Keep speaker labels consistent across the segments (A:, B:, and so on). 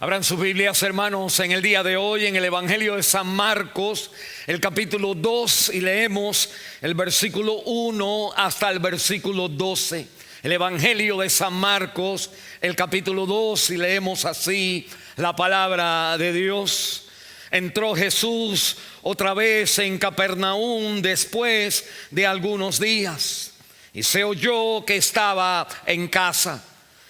A: Abran sus Biblias, hermanos, en el día de hoy en el Evangelio de San Marcos, el capítulo 2, y leemos el versículo 1 hasta el versículo 12. El Evangelio de San Marcos, el capítulo 2, y leemos así la palabra de Dios. Entró Jesús otra vez en Capernaum después de algunos días, y se oyó que estaba en casa.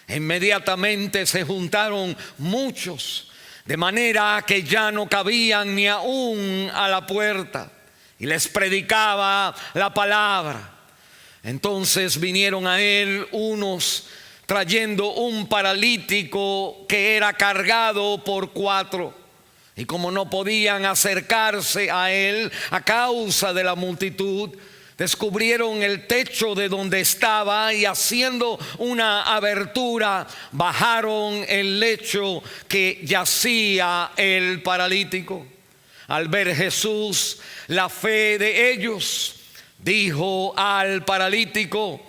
A: Inmediatamente se juntaron muchos, de manera que ya no cabían ni aún a la puerta, y les predicaba la palabra. Entonces vinieron a él unos trayendo un paralítico que era cargado por 4, y como no podían acercarse a él a causa de la multitud, descubrieron el techo de donde estaba, y haciendo una abertura bajaron el lecho que yacía el paralítico. Al ver Jesús la fe de ellos, dijo al paralítico: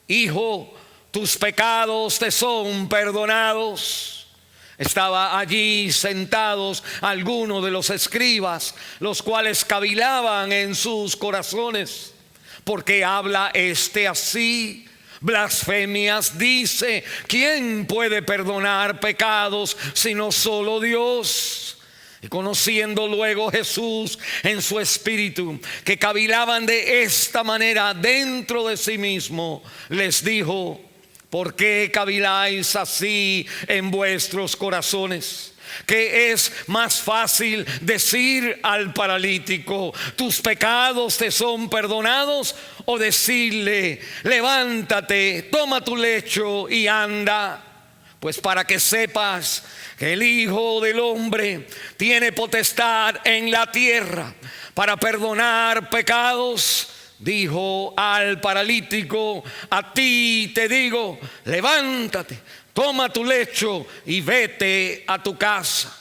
A: hijo, tus pecados te son perdonados. Estaba allí sentados algunos de los escribas, los cuales cavilaban en sus corazones: ¿por qué habla este así? Blasfemias dice. ¿Quién puede perdonar pecados sino solo Dios? Y conociendo luego Jesús en su espíritu que cavilaban de esta manera dentro de sí mismo, les dijo: ¿por qué caviláis así en vuestros corazones? ¿Qué es más fácil decir al paralítico: tus pecados te son perdonados? O decirle: levántate, toma tu lecho y anda. Pues para que sepas que el Hijo del Hombre tiene potestad en la tierra para perdonar pecados, dijo al paralítico: a ti te digo, levántate, toma tu lecho y vete a tu casa.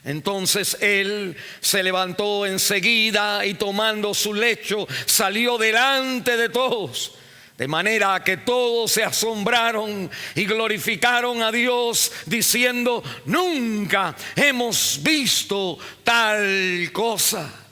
A: Entonces él se levantó enseguida y tomando su lecho salió delante de todos, de manera que todos se asombraron y glorificaron a Dios, diciendo: nunca hemos visto tal cosa.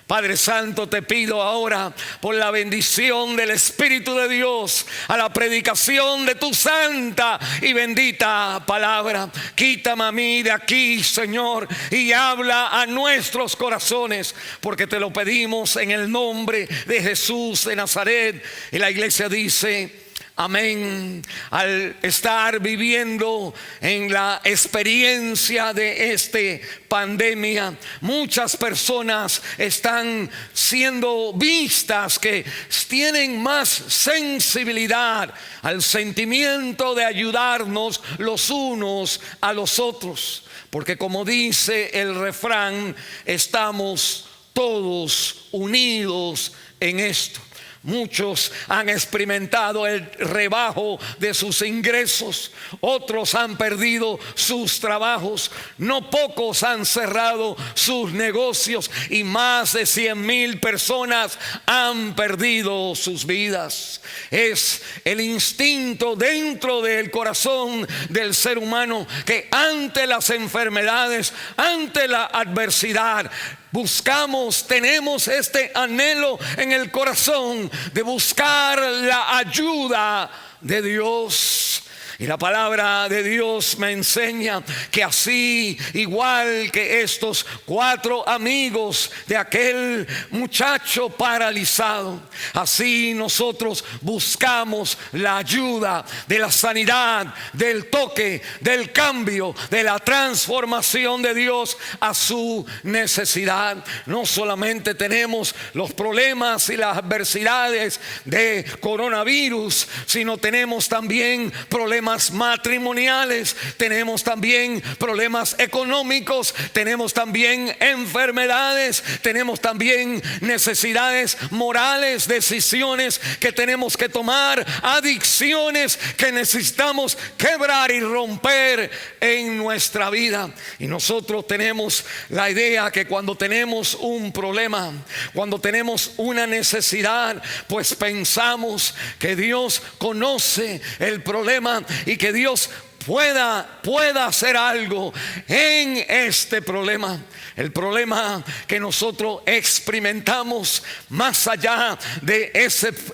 A: Padre Santo, te pido ahora por la bendición del Espíritu de Dios a la predicación de tu santa y bendita palabra. Quítame a mí de aquí, Señor, y habla a nuestros corazones, porque te lo pedimos en el nombre de Jesús de Nazaret. Y la iglesia dice: amén. Al estar viviendo en la experiencia de esta pandemia, muchas personas están siendo vistas que tienen más sensibilidad al sentimiento de ayudarnos los unos a los otros, porque como dice el refrán, estamos todos unidos en esto. Muchos han experimentado el rebajo de sus ingresos, otros han perdido sus trabajos, no pocos han cerrado sus negocios, y más de 100,000 personas han perdido sus vidas. Es el instinto dentro del corazón del ser humano que ante las enfermedades, ante la adversidad, tenemos este anhelo en el corazón de buscar la ayuda de Dios. Y la palabra de Dios me enseña que así, igual que estos 4 amigos de aquel muchacho paralizado, así nosotros buscamos la ayuda de la sanidad, del toque, del cambio, de la transformación de Dios a su necesidad. No solamente tenemos los problemas y las adversidades de coronavirus, sino tenemos también problemas matrimoniales, tenemos también problemas económicos, tenemos también enfermedades, tenemos también necesidades morales, decisiones que tenemos que tomar, adicciones que necesitamos quebrar y romper en nuestra vida. Y nosotros tenemos la idea que cuando tenemos un problema, cuando tenemos una necesidad, pues pensamos que Dios conoce el problema y que Dios pueda hacer algo en este problema. El problema que nosotros experimentamos más allá de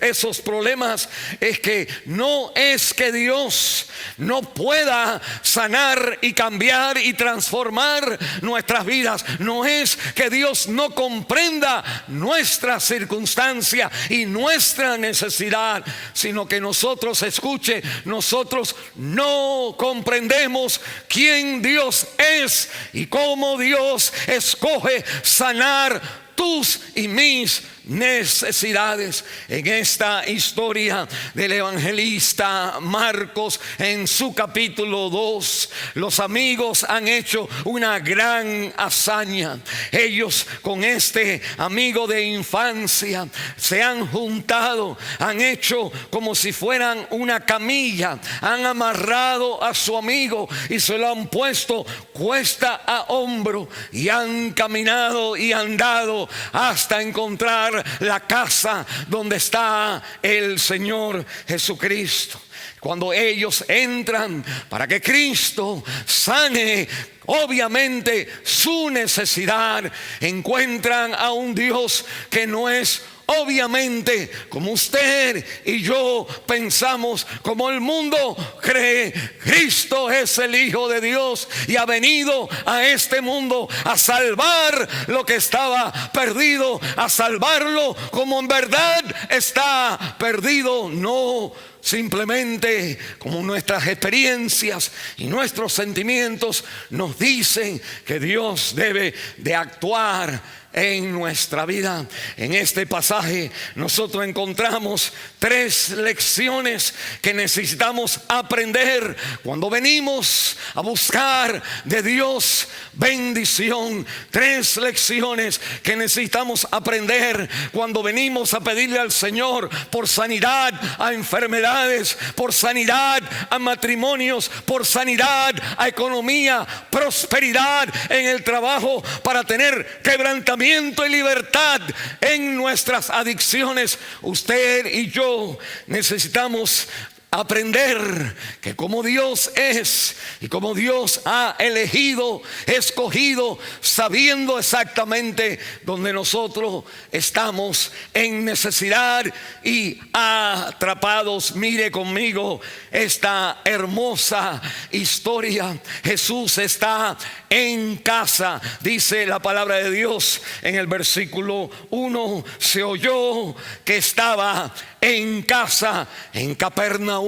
A: esos problemas es que no es que Dios no pueda sanar y cambiar y transformar nuestras vidas. No es que Dios no comprenda nuestra circunstancia y nuestra necesidad, sino que nosotros, escuche, nosotros no comprendemos quién Dios es y cómo Dios escoge sanar tus y mis necesidades. En esta historia del evangelista Marcos, en su capítulo 2, los amigos han hecho una gran hazaña. Ellos, con este amigo de infancia, se han juntado, han hecho como si fueran una camilla, han amarrado a su amigo y se lo han puesto cuesta a hombro y han caminado y andado hasta encontrar la casa donde está el Señor Jesucristo. Cuando ellos entran para que Cristo sane obviamente su necesidad, encuentran a un Dios que no es obviamente como usted y yo pensamos, como el mundo cree. Cristo es el Hijo de Dios y ha venido a este mundo a salvar lo que estaba perdido, a salvarlo como en verdad está perdido, no simplemente como nuestras experiencias y nuestros sentimientos nos dicen que Dios debe de actuar en nuestra vida. En este pasaje nosotros encontramos 3 lecciones que necesitamos aprender cuando venimos a buscar de Dios bendición. 3 lecciones que necesitamos aprender cuando venimos a pedirle al Señor por sanidad a enfermedades, por sanidad a matrimonios, por sanidad a economía, prosperidad en el trabajo, para tener quebrantamiento y libertad en nuestras adicciones. Usted y yo necesitamos aprender que como Dios es y como Dios ha elegido, escogido, sabiendo exactamente donde nosotros estamos en necesidad y atrapados. Mire conmigo esta hermosa historia. Jesús está en casa, dice la palabra de Dios en el versículo 1. Se oyó que estaba en casa en Capernaum.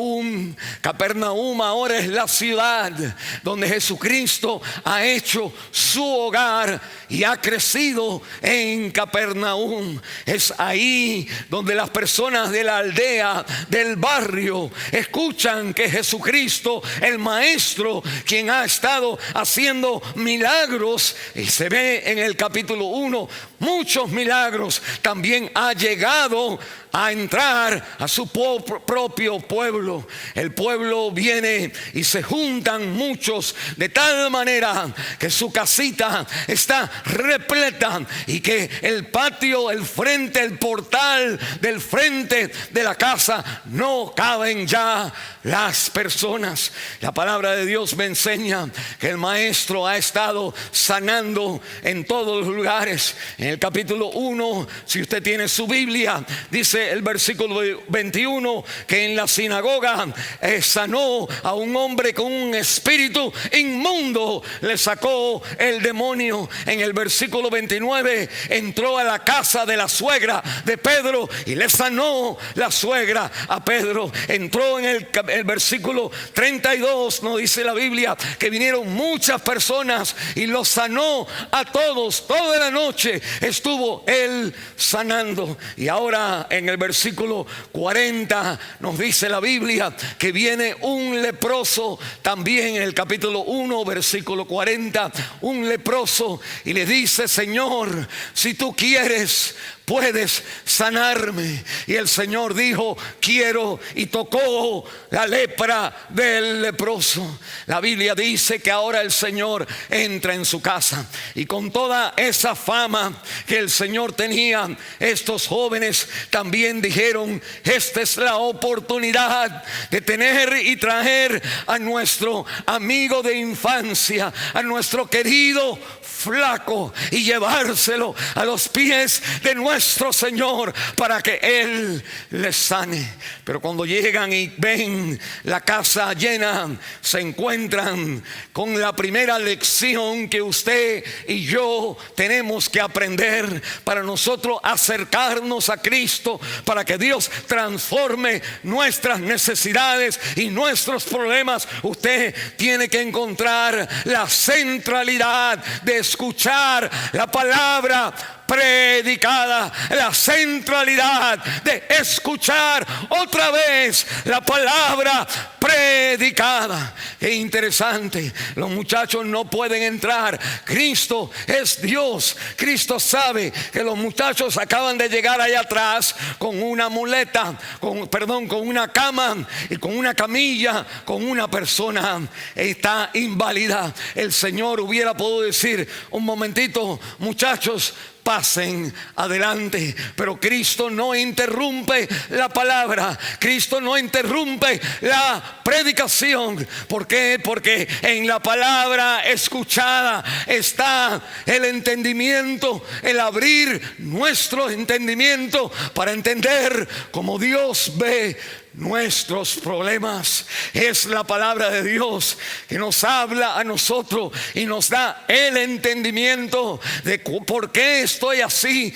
A: Capernaum ahora es la ciudad donde Jesucristo ha hecho su hogar y ha crecido en Capernaum. Es ahí donde las personas de la aldea, del barrio, escuchan que Jesucristo, el Maestro, quien ha estado haciendo milagros, y se ve en el capítulo 1 muchos milagros, también ha llegado a entrar a su propio pueblo. El pueblo viene y se juntan muchos, de tal manera que su casita está repleta y que el patio, el frente, el portal del frente de la casa no caben ya las personas. La palabra de Dios me enseña que el Maestro ha estado sanando en todos los lugares. En el capítulo 1, si usted tiene su Biblia, dice el versículo 21 que en la sinagoga sanó a un hombre con un espíritu inmundo, le sacó el demonio. En el versículo 29 entró a la casa de la suegra de Pedro y le sanó la suegra a Pedro. Entró en el versículo 32, nos dice la Biblia que vinieron muchas personas y los sanó a todos. Toda la noche estuvo él sanando. Y ahora en el versículo 40 nos dice la Biblia que viene un leproso, también en el capítulo 1 versículo 40, un leproso, y le dice: Señor, si tú quieres puedes sanarme. Y el Señor dijo: quiero, y tocó la lepra del leproso. La Biblia dice que ahora el Señor entra en su casa, y con toda esa fama que el Señor tenía, estos jóvenes también dijeron: esta es la oportunidad de tener y traer a nuestro amigo de infancia, a nuestro querido flaco, y llevárselo a los pies de nuestro Señor para que Él les sane. Pero cuando llegan y ven la casa llena, se encuentran con la primera lección que usted y yo tenemos que aprender para nosotros acercarnos a Cristo, para que Dios transforme nuestras necesidades y nuestros problemas. Usted tiene que encontrar la centralidad de escuchar la palabra predicada, la centralidad de escuchar otra vez la palabra predicada. Qué interesante, los muchachos no pueden entrar. Cristo es Dios. Cristo sabe que los muchachos acaban de llegar allá atrás con una muleta, con una cama y con una camilla, con una persona está inválida. El Señor hubiera podido decir: un momentito, muchachos, pasen adelante. Pero Cristo no interrumpe la palabra. Cristo no interrumpe la predicación. ¿Por qué? Porque en la palabra escuchada está el entendimiento, el abrir nuestro entendimiento para entender cómo Dios ve nuestros problemas. Es la palabra de Dios que nos habla a nosotros y nos da el entendimiento de por qué estoy así,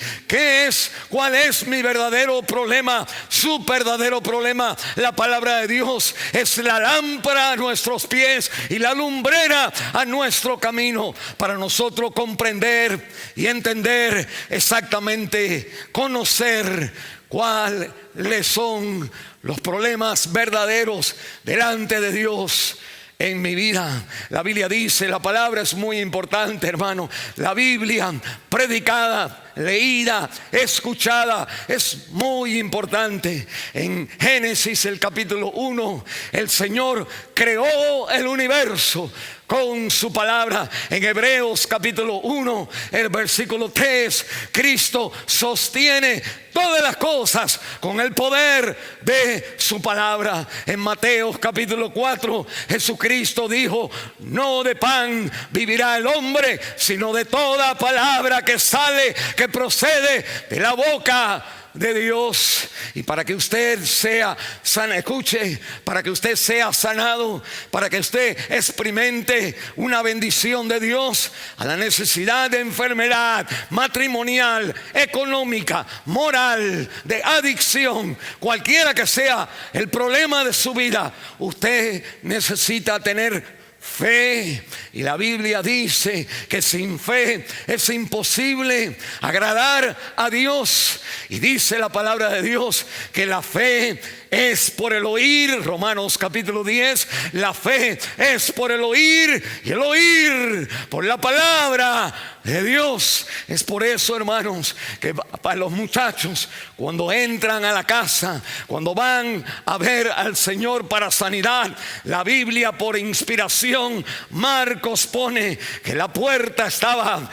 A: cuál es mi verdadero problema, su verdadero problema. La palabra de Dios es la lámpara a nuestros pies y la lumbrera a nuestro camino, para nosotros comprender y entender exactamente, conocer cuáles son los problemas verdaderos delante de Dios en mi vida. La Biblia dice, la palabra es muy importante, hermano. La Biblia predicada, leída, escuchada, es muy importante. En Génesis, el capítulo 1, el Señor creó el universo con su palabra. En Hebreos capítulo 1, el versículo 3, Cristo sostiene todas las cosas con el poder de su palabra. En Mateo capítulo 4, Jesucristo dijo: no de pan vivirá el hombre, sino de toda palabra que sale, que procede de la boca de Dios. Y para que usted sea sano, escuche, para que usted sea sanado, para que usted experimente una bendición de Dios, a la necesidad de enfermedad matrimonial, económica, moral, de adicción, cualquiera que sea el problema de su vida, usted necesita tener fe. Y la Biblia dice que sin fe es imposible agradar a Dios. Y dice la palabra de Dios que la fe es por el oír. Romanos capítulo 10, la fe es por el oír, y el oír por la palabra de Dios. Es por eso, hermanos, que para los muchachos, cuando entran a la casa, cuando van a ver al Señor para sanidad, la Biblia, por inspiración, Marcos pone que la puerta estaba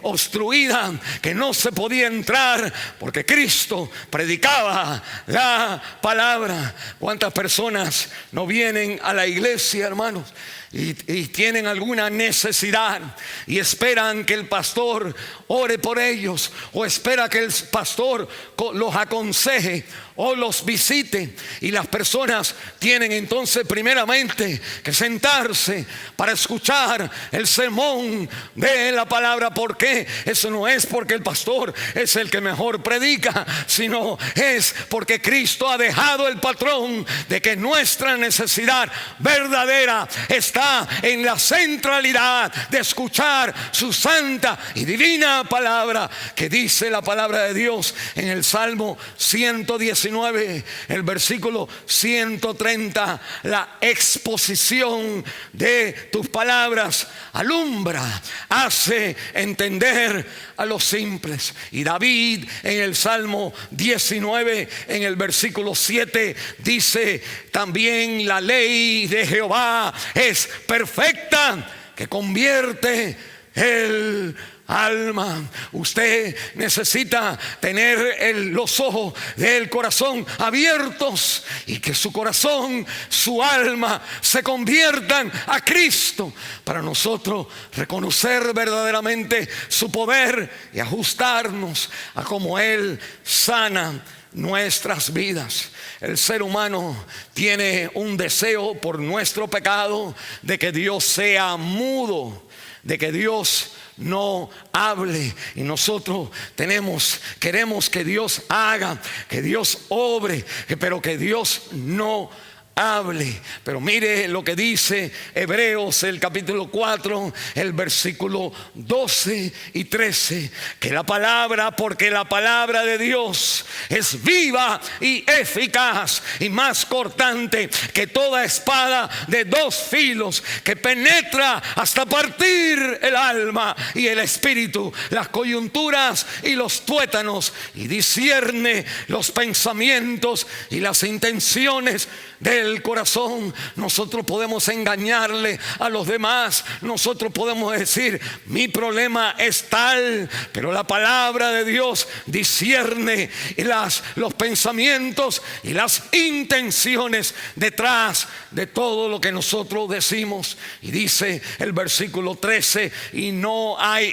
A: obstruida, que no se podía entrar, porque Cristo predicaba la palabra. ¿Cuántas personas no vienen a la iglesia, hermanos, y tienen alguna necesidad y esperan que el pastor ore por ellos, o espera que el pastor los aconseje o los visite? Y las personas tienen entonces primeramente que sentarse para escuchar el sermón de la palabra. ¿Por qué? Eso no es porque el pastor es el que mejor predica, sino es porque Cristo ha dejado el patrón de que nuestra necesidad verdadera está en la centralidad de escuchar su santa y divina palabra, que dice la palabra de Dios en el Salmo 119, 19, el versículo 130, la exposición de tus palabras alumbra, hace entender a los simples. Y David en el Salmo 19, en el versículo 7, dice también: la ley de Jehová es perfecta, que convierte el alma. Usted necesita tener los ojos del corazón abiertos y que su corazón, su alma se conviertan a Cristo, para nosotros reconocer verdaderamente su poder y ajustarnos a cómo Él sana nuestras vidas. El ser humano tiene un deseo por nuestro pecado de que Dios sea mudo, de que Dios no hable, y nosotros queremos que Dios haga, que Dios obre, pero que Dios no hable. Pero mire lo que dice Hebreos, el capítulo 4, el versículo 12 y 13, que porque la palabra de Dios es viva y eficaz y más cortante que toda espada de dos filos, que penetra hasta partir el alma y el espíritu, las coyunturas y los tuétanos, y discierne los pensamientos y las intenciones del corazón. Nosotros podemos engañarle a los demás, nosotros podemos decir: mi problema es tal, pero la palabra de Dios discierne los pensamientos y las intenciones detrás de todo lo que nosotros decimos. Y dice el versículo 13: y no hay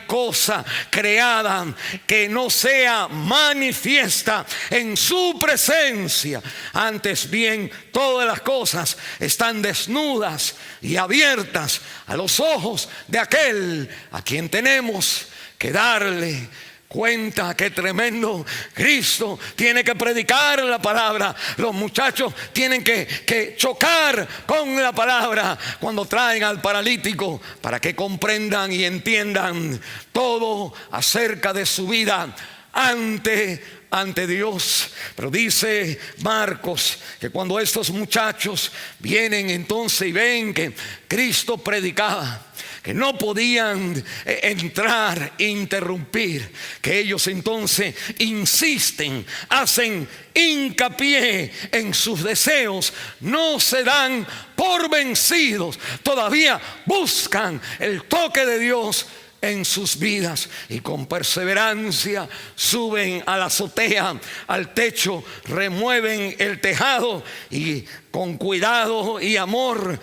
A: cosa creada que no sea manifiesta en su presencia. Antes bien, todas las cosas están desnudas y abiertas a los ojos de aquel a quien tenemos que darle cuenta. Qué tremendo. Cristo tiene que predicar la palabra. Los muchachos tienen que chocar con la palabra cuando traen al paralítico, para que comprendan y entiendan todo acerca de su vida ante Dios. Pero dice Marcos que cuando estos muchachos vienen entonces y ven que Cristo predicaba, que no podían entrar e interrumpir, que ellos entonces insisten, hacen hincapié en sus deseos, no se dan por vencidos, todavía buscan el toque de Dios en sus vidas, y con perseverancia suben a la azotea, al techo, remueven el tejado y con cuidado y amor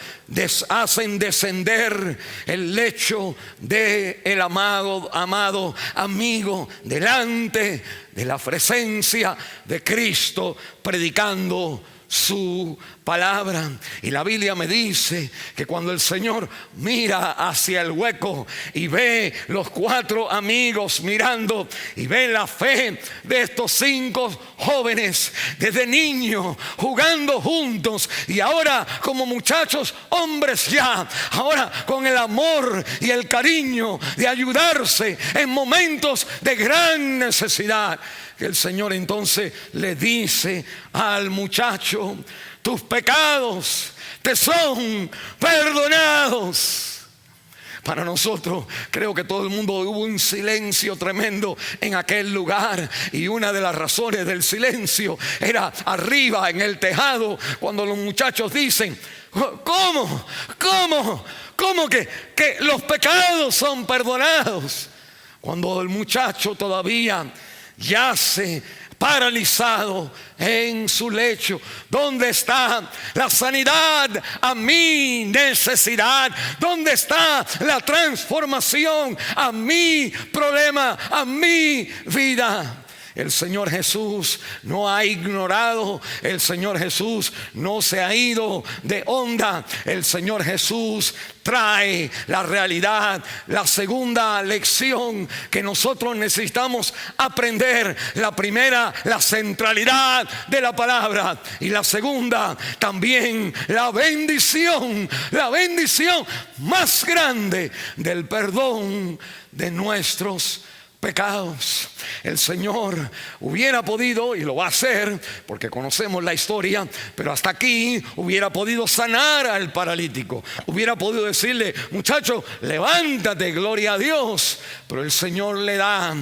A: hacen descender el lecho de el amado amigo delante de la presencia de Cristo, predicando su palabra. Y la Biblia me dice que cuando el Señor mira hacia el hueco y ve los 4 amigos mirando, y ve la fe de estos 5 jóvenes desde niños jugando juntos, y ahora como muchachos hombres ya, ahora con el amor y el cariño de ayudarse en momentos de gran necesidad, que el Señor entonces le dice al muchacho: tus pecados te son perdonados. Para nosotros, creo que todo el mundo, hubo un silencio tremendo en aquel lugar, y una de las razones del silencio era arriba en el tejado, cuando los muchachos dicen: ¿Cómo que los pecados son perdonados? Cuando el muchacho todavía yace paralizado en su lecho. ¿Dónde está la sanidad a mi necesidad? ¿Dónde está la transformación a mi problema, a mi vida? El Señor Jesús no ha ignorado, el Señor Jesús no se ha ido de onda. El Señor Jesús trae la realidad. La segunda lección que nosotros necesitamos aprender: la primera, la centralidad de la palabra, y la segunda, también la bendición más grande del perdón de nuestros pecados. El Señor hubiera podido, y lo va a hacer porque conocemos la historia, pero hasta aquí hubiera podido sanar al paralítico, hubiera podido decirle: muchacho, levántate, gloria a Dios. Pero el Señor le da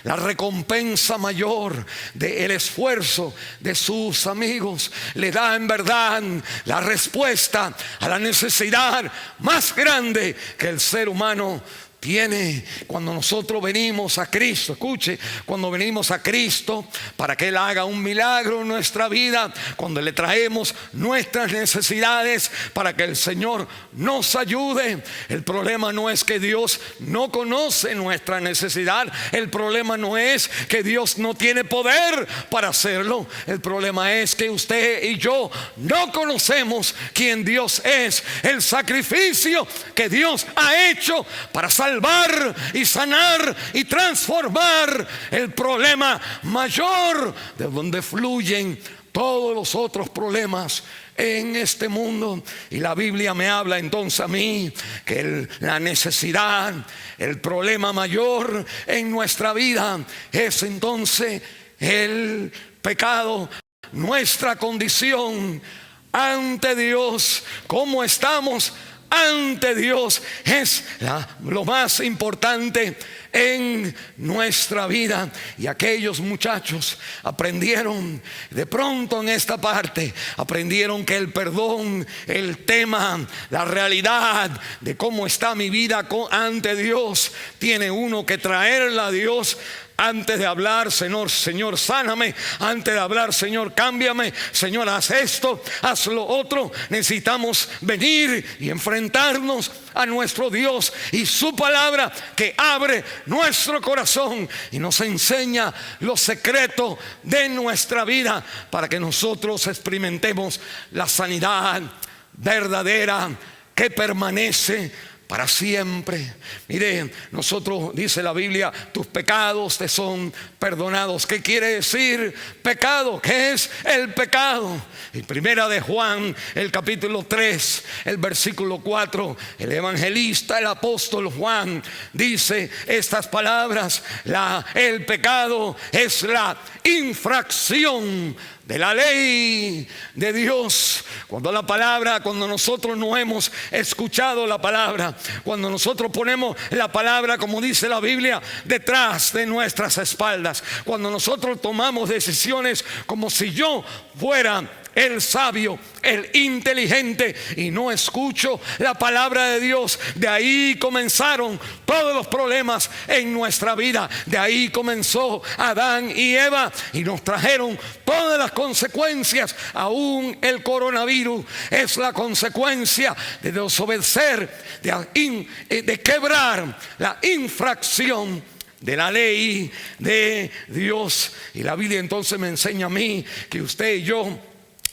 A: la recompensa mayor del esfuerzo de sus amigos, le da en verdad la respuesta a la necesidad más grande que el ser humano tiene. Cuando nosotros venimos a Cristo, escuche, cuando venimos a Cristo para que Él haga un milagro en nuestra vida, cuando le traemos nuestras necesidades para que el Señor nos ayude, el problema no es que Dios no conoce nuestra necesidad, el problema no es que Dios no tiene poder para hacerlo, el problema es que usted y yo no conocemos quién Dios es, el sacrificio que Dios ha hecho para salvar y sanar y transformar el problema mayor de donde fluyen todos los otros problemas en este mundo. Y la Biblia me habla entonces a mí que la necesidad, el problema mayor en nuestra vida es entonces el pecado, nuestra condición ante Dios. ¿Cómo estamos ante Dios? Es lo más importante en nuestra vida. Y aquellos muchachos aprendieron de pronto en esta parte, aprendieron que el perdón, el tema, la realidad de cómo está mi vida ante Dios, tiene uno que traerla a Dios. Antes de hablar: Señor, sáname. Antes de hablar: Señor, cámbiame. Señor, haz esto, haz lo otro. Necesitamos venir y enfrentarnos a nuestro Dios y su palabra, que abre nuestro corazón y nos enseña los secretos de nuestra vida para que nosotros experimentemos la sanidad verdadera que permanece para siempre. Mire, nosotros, dice la Biblia, tus pecados te son perdonados. ¿Qué quiere decir pecado? ¿Qué es el pecado? En primera de Juan, el capítulo 3, el versículo 4, el evangelista, el apóstol Juan dice estas palabras: el pecado es la infracción de la ley de Dios. Cuando nosotros no hemos escuchado la palabra, cuando nosotros ponemos la palabra, como dice la Biblia, detrás de nuestras espaldas, cuando nosotros tomamos decisiones como si yo fuera el sabio, el inteligente, y no escucho la palabra de Dios, de ahí comenzaron todos los problemas en nuestra vida. De ahí comenzó Adán y Eva y nos trajeron todas las consecuencias. Aún el coronavirus es la consecuencia de desobedecer, de quebrar la infracción de la ley de Dios. Y la Biblia entonces me enseña a mí que usted y yo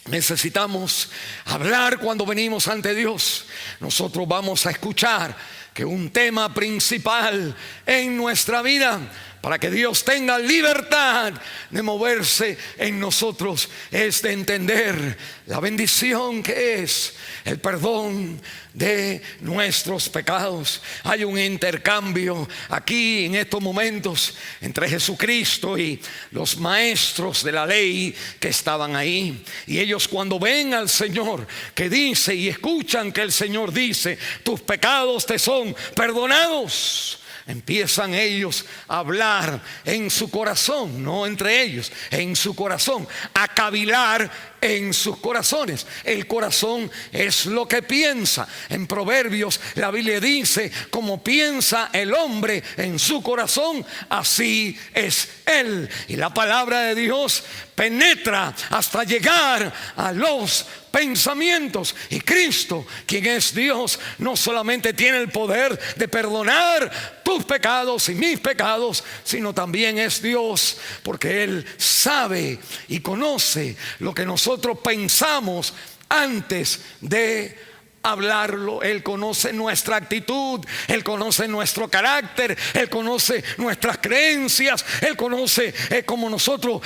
A: necesitamos hablar cuando venimos ante Dios. Nosotros vamos a escuchar que un tema principal en nuestra vida, para que Dios tenga libertad de moverse en nosotros, es de entender la bendición que es el perdón de nuestros pecados. Hay un intercambio aquí en estos momentos entre Jesucristo y los maestros de la ley que estaban ahí. Y ellos, cuando ven al Señor que dice y escuchan que el Señor dice: tus pecados te son perdonados, empiezan ellos a hablar en su corazón, no entre ellos, en su corazón, a cavilar en sus corazones. El corazón es lo que piensa. En Proverbios la Biblia dice: como piensa el hombre en su corazón, así es él. Y la palabra de Dios penetra hasta llegar a los pensamientos. Y Cristo, quien es Dios, no solamente tiene el poder de perdonar tus pecados y mis pecados, sino también es Dios, porque Él sabe y conoce lo que nosotros pensamos antes de hablarlo. Él conoce nuestra actitud, Él conoce nuestro carácter, Él conoce nuestras creencias, Él conoce cómo nosotros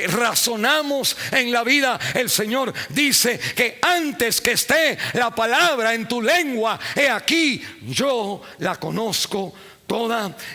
A: razonamos en la vida. El Señor dice que antes que esté la palabra en tu lengua, he aquí, yo la conozco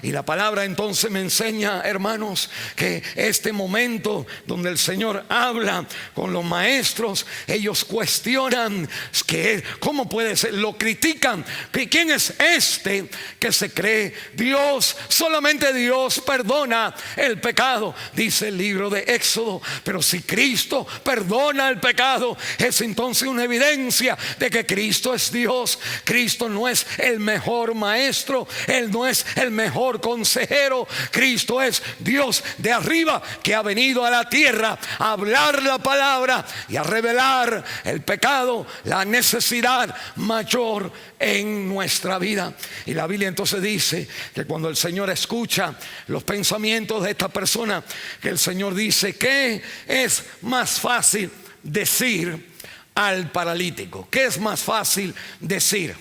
A: Y la palabra entonces me enseña, hermanos, que este momento donde el Señor habla con los maestros, ellos cuestionan que cómo puede ser, lo critican. ¿Quién es este que se cree Dios? Solamente Dios perdona el pecado, dice el libro de Éxodo. Pero si Cristo perdona el pecado, es entonces una evidencia de que Cristo es Dios. Cristo no es el mejor maestro, Él no es el mejor consejero. Cristo es Dios de arriba, que ha venido a la tierra a hablar la palabra y a revelar el pecado, la necesidad mayor en nuestra vida. Y la Biblia entonces dice que cuando el Señor escucha los pensamientos de esta persona, que el Señor dice: ¿qué es más fácil decir al paralítico? ¿Qué es más fácil decir?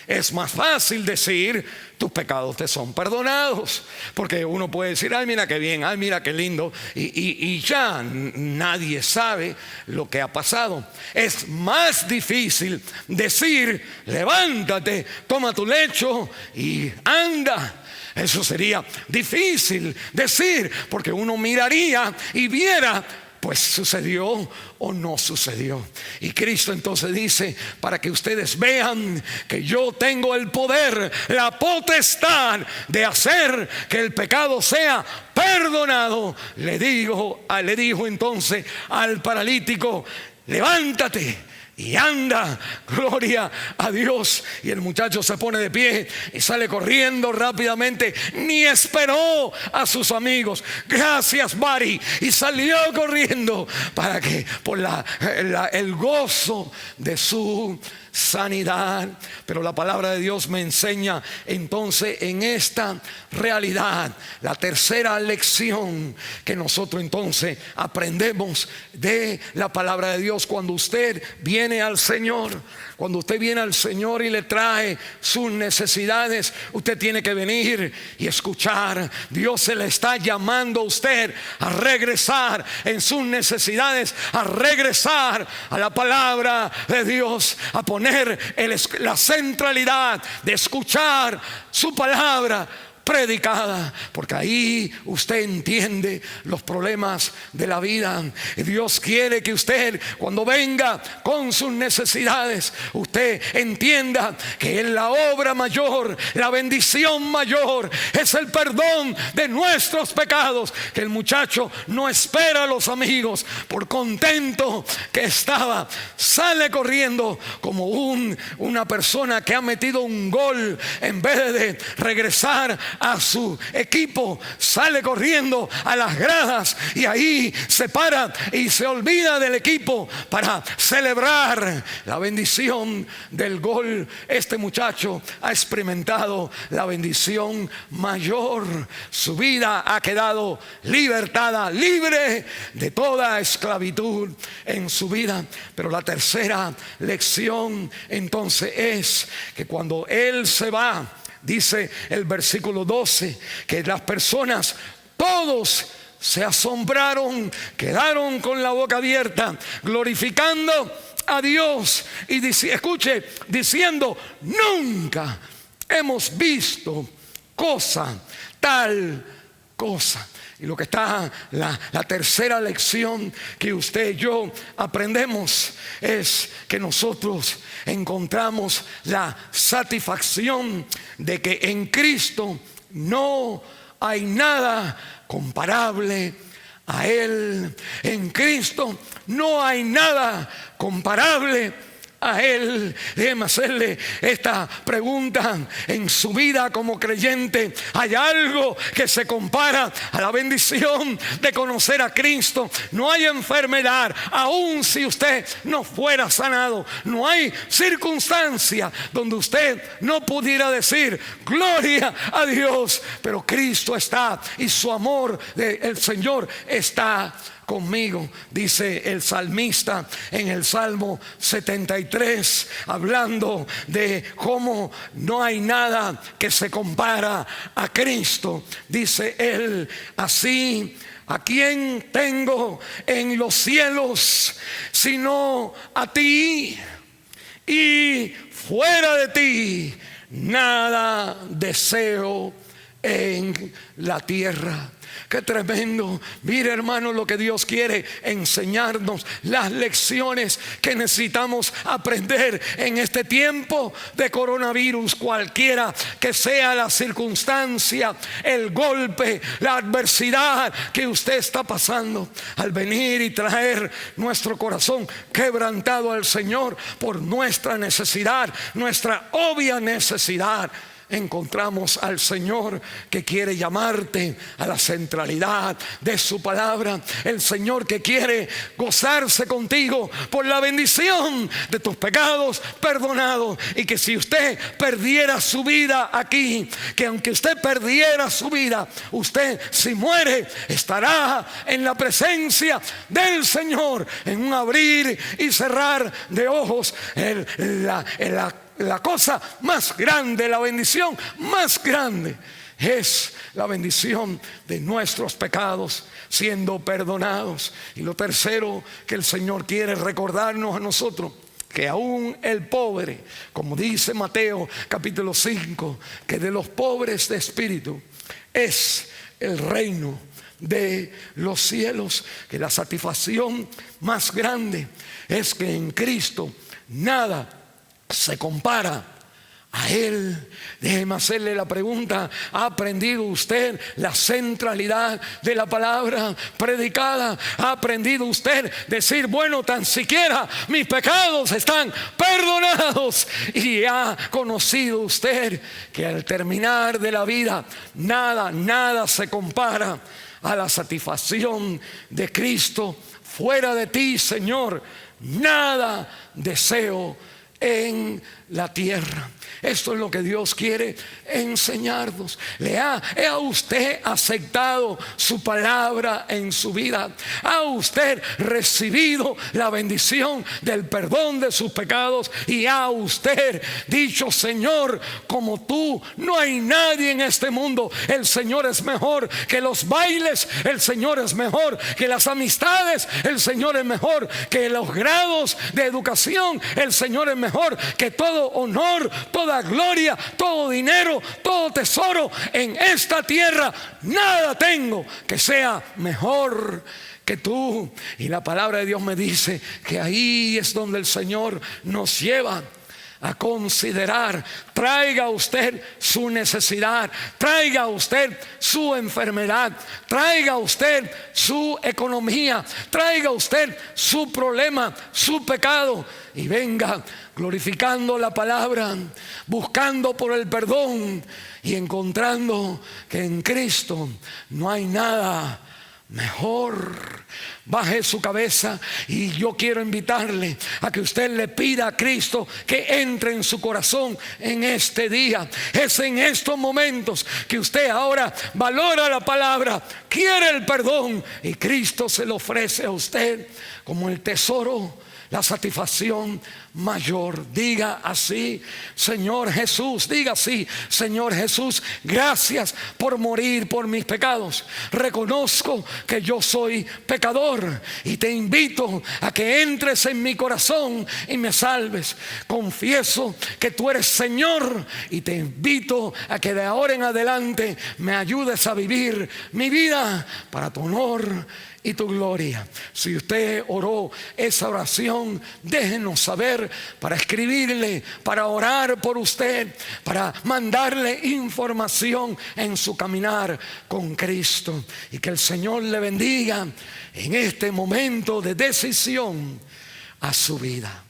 A: Es más fácil decir: tus pecados te son perdonados. Porque uno puede decir: ay, mira qué bien, ay, mira qué lindo, y ya nadie sabe lo que ha pasado. Es más difícil decir: levántate, toma tu lecho y anda. Eso sería difícil decir, porque uno miraría y viera, pues sucedió o no sucedió. Y Cristo entonces dice: para que ustedes vean que yo tengo el poder, la potestad de hacer que el pecado sea perdonado, le dijo entonces al paralítico: levántate y anda. Gloria a Dios. Y el muchacho se pone de pie y sale corriendo rápidamente. Ni esperó a sus amigos: gracias, Mari. Y salió corriendo para que por el gozo de su sanidad. Pero la palabra de Dios me enseña entonces en esta realidad, la tercera lección que nosotros entonces aprendemos de la palabra de Dios. Cuando usted viene al Señor, cuando usted viene al Señor y le trae sus necesidades, usted tiene que venir y escuchar. Dios se le está llamando a usted a regresar en sus necesidades, a regresar a la palabra de Dios, a poner la centralidad de escuchar su palabra predicada, porque ahí usted entiende los problemas de la vida. Y Dios quiere que usted, cuando venga con sus necesidades, usted entienda que en la obra mayor, la bendición mayor, es el perdón de nuestros pecados. Que el muchacho no espera a los amigos, por contento que estaba, sale corriendo como una persona que ha metido un gol. En vez de regresar a su equipo, sale corriendo a las gradas y ahí se para y se olvida del equipo para celebrar la bendición del gol. Este muchacho ha experimentado la bendición mayor. Su vida ha quedado libertada, libre de toda esclavitud en su vida. Pero la tercera lección entonces es que cuando él se va, dice el versículo 12, que las personas, todos se asombraron, quedaron con la boca abierta, glorificando a Dios y escuche, diciendo: nunca hemos visto tal cosa. Y lo que está, la tercera lección que usted y yo aprendemos, es que nosotros encontramos la satisfacción de que en Cristo no hay nada comparable a Él. En Cristo no hay nada comparable a Él. Déjeme hacerle esta pregunta: en su vida como creyente, ¿hay algo que se compara a la bendición de conocer a Cristo? No hay enfermedad, aun si usted no fuera sanado. No hay circunstancia donde usted no pudiera decir: gloria a Dios, pero Cristo está y su amor del Señor está conmigo. Dice el salmista en el Salmo 73, hablando de cómo no hay nada que se compara a Cristo. Dice él así: ¿a quién tengo en los cielos sino a ti? Y fuera de ti nada deseo en la tierra. Qué tremendo. Mire, hermano, lo que Dios quiere enseñarnos, las lecciones que necesitamos aprender en este tiempo de coronavirus, cualquiera que sea la circunstancia, el golpe, la adversidad que usted está pasando. Al venir y traer nuestro corazón quebrantado al Señor por nuestra necesidad, nuestra obvia necesidad, encontramos al Señor que quiere llamarte a la centralidad de su palabra. El Señor que quiere gozarse contigo por la bendición de tus pecados perdonados. Y que si usted perdiera su vida aquí, que aunque usted perdiera su vida, usted, si muere, estará en la presencia del Señor, en un abrir y cerrar de ojos. La cosa más grande, la bendición más grande, es la bendición de nuestros pecados siendo perdonados. Y lo tercero que el Señor quiere recordarnos a nosotros, que aún el pobre, como dice Mateo capítulo 5, que de los pobres de espíritu es el reino de los cielos. Que la satisfacción más grande es que en Cristo nada se compara a Él. Déjeme hacerle la pregunta: ¿ha aprendido usted la centralidad de la palabra predicada? ¿Ha aprendido usted decir, bueno, tan siquiera mis pecados están perdonados? ¿Y ha conocido usted que al terminar de la vida nada se compara a la satisfacción de Cristo? Fuera de ti, Señor, nada deseo en la tierra. Esto es lo que Dios quiere enseñarnos. ¿Ha usted aceptado su palabra en su vida? ¿Ha usted recibido la bendición del perdón de sus pecados? ¿Y ha usted dicho, Señor, como tú no hay nadie en este mundo? El Señor es mejor que los bailes, el Señor es mejor que las amistades, el Señor es mejor que los grados de educación, el Señor es mejor que todo honor, toda gloria, todo dinero, todo tesoro en esta tierra. Nada tengo que sea mejor que tú. Y la palabra de Dios me dice que ahí es donde el Señor nos lleva a considerar. Traiga usted su necesidad, traiga usted su enfermedad, traiga usted su economía, traiga usted su problema, su pecado, y venga glorificando la palabra, buscando por el perdón y encontrando que en Cristo no hay nada mejor. Baje su cabeza y yo quiero invitarle a que usted le pida a Cristo que entre en su corazón en este día. Es en estos momentos que usted ahora valora la palabra, quiere el perdón, y Cristo se lo ofrece a usted como el tesoro, la satisfacción mayor. Diga así: Señor Jesús, diga así: Señor Jesús, gracias por morir por mis pecados. Reconozco que yo soy pecador y te invito a que entres en mi corazón y me salves. Confieso que tú eres Señor y te invito a que de ahora en adelante me ayudes a vivir mi vida para tu honor y tu gloria. Si usted oró esa oración, déjenos saber para escribirle, para orar por usted, para mandarle información en su caminar con Cristo. Y que el Señor le bendiga en este momento de decisión a su vida.